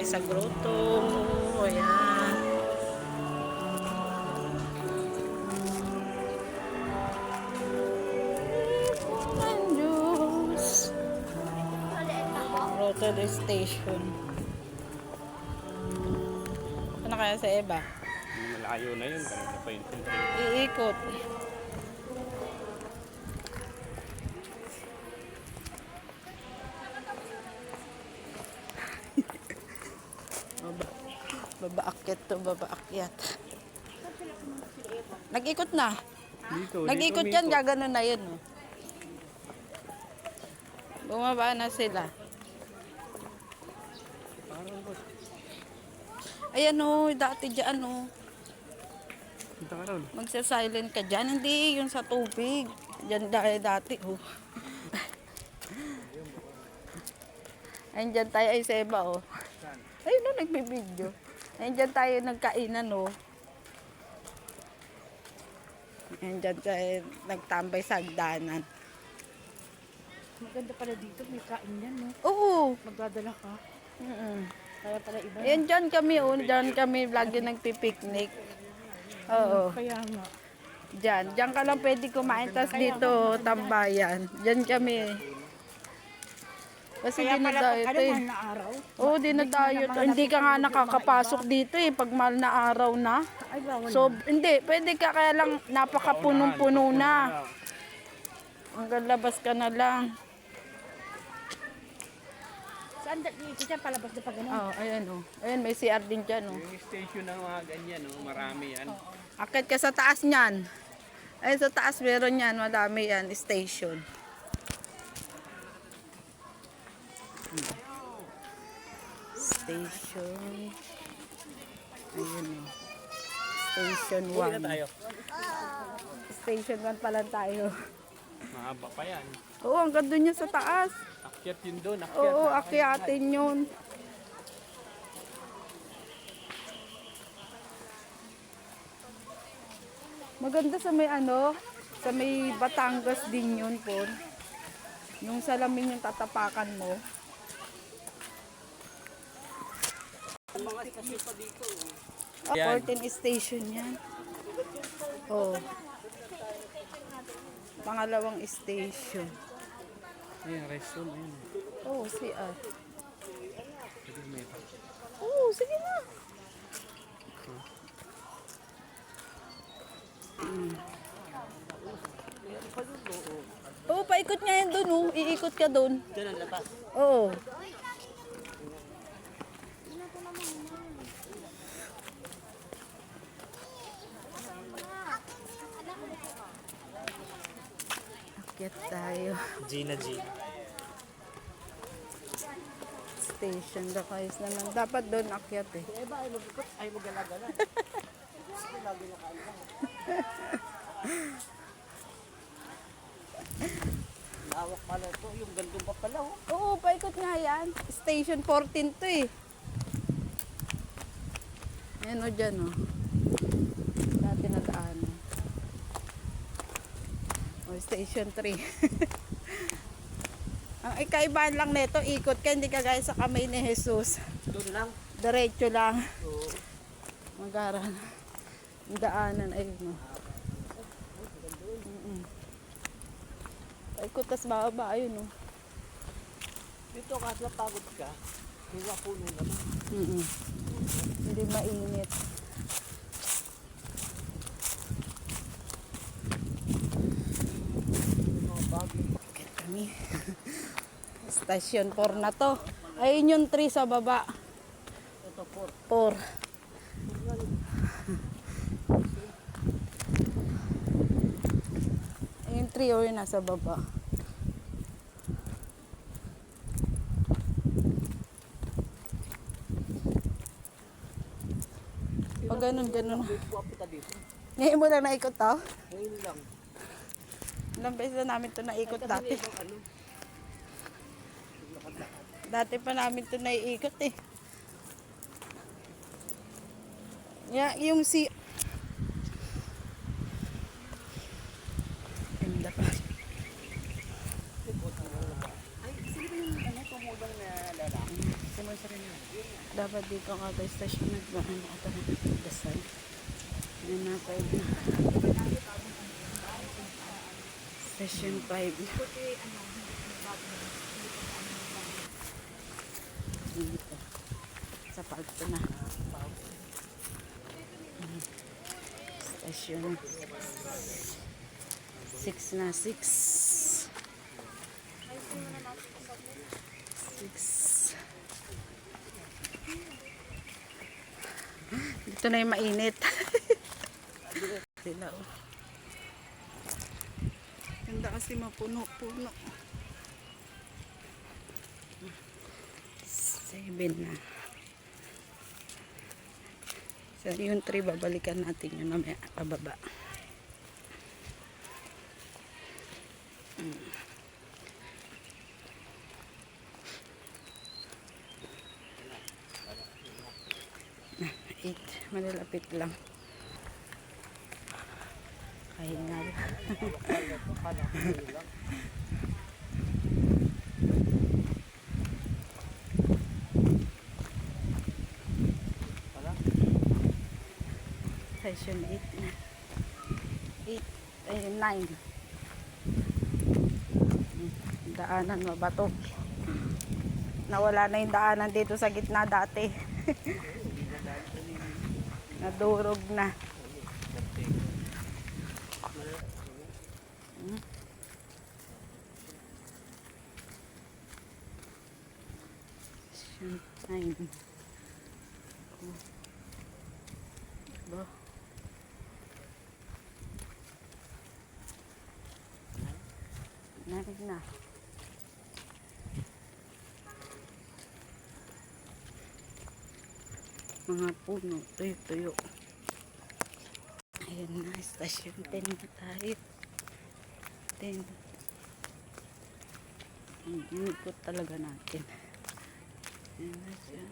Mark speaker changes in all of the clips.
Speaker 1: sa grotto. Ayan. Diyos. Grotto station. Ano kaya sa Eva?
Speaker 2: Malayo na yun. Kanina pa yun.
Speaker 1: Iikot. Babaakyat to, babaakyat. Nag-ikot na. Nag-ikot yan, gaganon na yun. Oh. Bumaba na sila. Ayan o, dati dyan o. Magsa-silent ka dyan. Hindi, yung sa tubig. Dyan dati o. Ayun dyan tayo ay Seba o. Ayun o, nagbibideo. Ayun dyan tayo nagkainan o. Ayun dyan tayo nagtambay sa hagdanan.
Speaker 3: Maganda pala dito, may kain yan, no?
Speaker 1: Oo.
Speaker 3: Magdadala ka. Kaya pala iba.
Speaker 1: Ayan dyan kami o. Dyan kami lagi nagpipiknik. Oo.
Speaker 3: Kaya nga.
Speaker 1: Diyan ka lang pwede kumain. Tas dito, tambayan. Diyan kami. Kasi
Speaker 3: Kaya pala
Speaker 1: dinadayo
Speaker 3: pag
Speaker 1: to eh.
Speaker 3: mahal na araw.
Speaker 1: Oo, dinadayo to. Hindi ka nga nakakapasok dito eh. Pag mahal na araw na.
Speaker 3: Ay, bawal
Speaker 1: So, hindi. Pwede ka kaya lang napakapunong-puno na. Hanggang labas ka na lang.
Speaker 3: Saan dito dyan, palabas na pa ganun?
Speaker 1: Oo, ayan o. Ayan, may CR din dyan o.
Speaker 2: Yung station ng mga ganyan, no? Marami yan.
Speaker 1: Akit ka sa taas niyan. Ayun sa taas meron yan. Madami yan. Station. Station. Ayun o. Station 1.
Speaker 2: Tayo.
Speaker 1: Station 1 pa lang tayo.
Speaker 2: Mahaba pa yan.
Speaker 1: Oo, ang ganda niya sa taas.
Speaker 2: Akyat yun doon.
Speaker 1: Oo, akyatin yun. Maganda sa may sa may Batangas din yun po. Yung salamin yung tatapakan mo.
Speaker 2: Mga station pa dito.
Speaker 1: 14 station yan. Oh. Pangalawang station.
Speaker 2: Ayan, restroom. Ayan.
Speaker 1: Oh, CR. Oh, sige na. Oo, paikot nga yan doon. Oh. Iikot ka doon.
Speaker 2: Diyan ang labas.
Speaker 1: Oo. Akyat tayo.
Speaker 2: Gina.
Speaker 1: Station the guys naman. Dapat doon akyat eh.
Speaker 2: Ay, magala-gala. Lawak pala ito. Yung gandong pa pala. Oh.
Speaker 1: Oo, paikot nga yan. Station 14 to eh. Ayan o dyan o. Dati na daan. O, station 3. Ang ikaibahan lang nito, ikot ka, hindi ka gaya sa kamay ni Jesus.
Speaker 2: Doon lang.
Speaker 1: Diretso lang.
Speaker 2: Oo.
Speaker 1: Magaran. Ang daanan, ayun o. Paikot, tas bababa, ayun o.
Speaker 2: Dito kahit napagod ka, hiwa puno naman.
Speaker 1: Hindi mainit. Bakit kami? Station 4 na to. Ayun yung 3 sa baba.
Speaker 2: Ito po.
Speaker 1: 4. Ayun 3 o yun nasa baba. Pag ganun.
Speaker 2: Pupunta dito.
Speaker 1: Ngayon mo lang naikot to?
Speaker 2: Ngayon lang.
Speaker 1: Ilang beses na namin to naikot dati.
Speaker 2: Ano?
Speaker 1: Dati pa namin to naiikot eh. Yung si... Ganda pa.
Speaker 2: Ay, sino ba yung tumulong na lalaki? Sino sa rin yun?
Speaker 1: Dapat dito kada station nagbahan ako ng dasal. Yan na, 5 na. Station 5. Dito. Sa palto na. Station 6 na, 6. 6. Dito na yung mainit. Sila, oh. Ganda kasi mapuno-puno. 7 na. So, yung 3, babalikan natin yun na may pababa. Na, 8. Malalapit lang. Kahingal. Session 8 na. 8, ay 9. Daanan mabato. Nawala na yung daanan dito sa gitna dati. Nadurog na. Session 9. Ba? Narin na. Mga puno, tuyo-tuyo. Ayan na, station 10 na tayo. 10. Inikot talaga natin. Ayan na siya.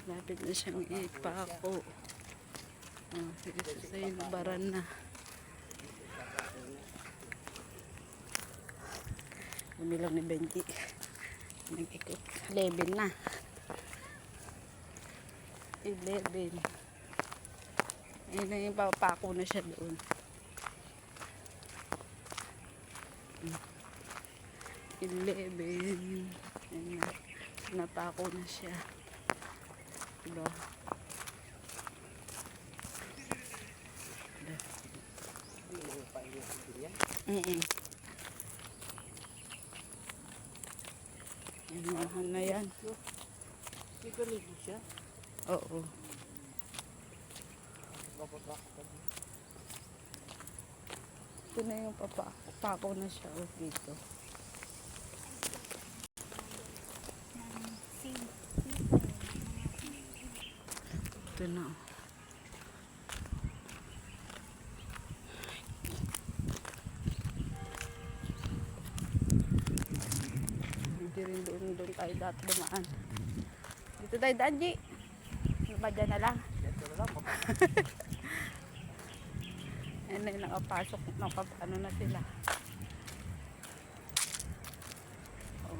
Speaker 1: Lapit na siyang ipako. Ito sa inubaran na. Bumilang ni Benji. Nag-ikot. 11 na. 11. Ayun na yung papako na siya doon. 11. Ayun na. Napako na siya. Diba? Yan na yan.
Speaker 2: May ganito siya.
Speaker 1: Oo. Ito na yung papako na siya dito. Ito na. Hindi rin doon tayo dati dumaan. Dito tayo daan, G. Ano ba dyan na lang? Ayan na yung nakapasok. Ano na sila. Oh.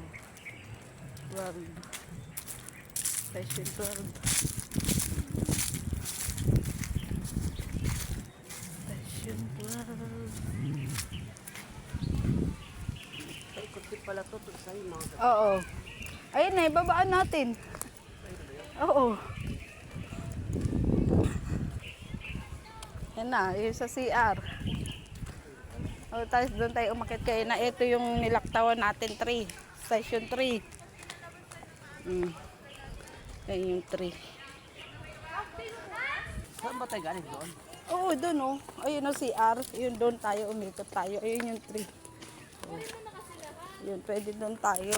Speaker 1: 12. Session 12. Session 12.
Speaker 2: Ikot-ikot pala to sa'yo mga.
Speaker 1: Oo. Ayun na, ibabaan natin. Oo. Yan na, yung sa CR. O, tapos doon tayo umakit kayo na ito yung nilaktawan natin 3. Session 3. Yan yung 3.
Speaker 2: Saan ba tayo galing doon?
Speaker 1: Oo, doon o. Ayun o CR. Yun doon tayo, umikot tayo. Ayun yung 3. Oh. Yun, pwede doon tayo.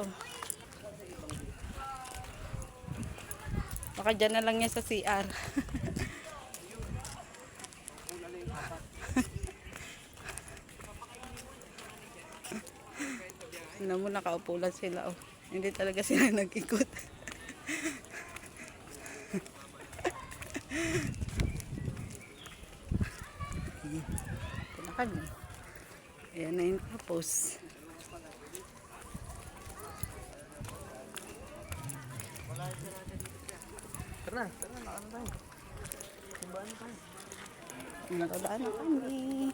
Speaker 1: Baka dyan na lang yan sa CR. Tingnan mo, nakaupo lang sila. Oh. Hindi talaga sila nag-ikot. Ito na kami. Ayan na yung tapos.
Speaker 2: Tara na, nakano tayo. Simbahan na tayo.
Speaker 1: Nadadaan na kami.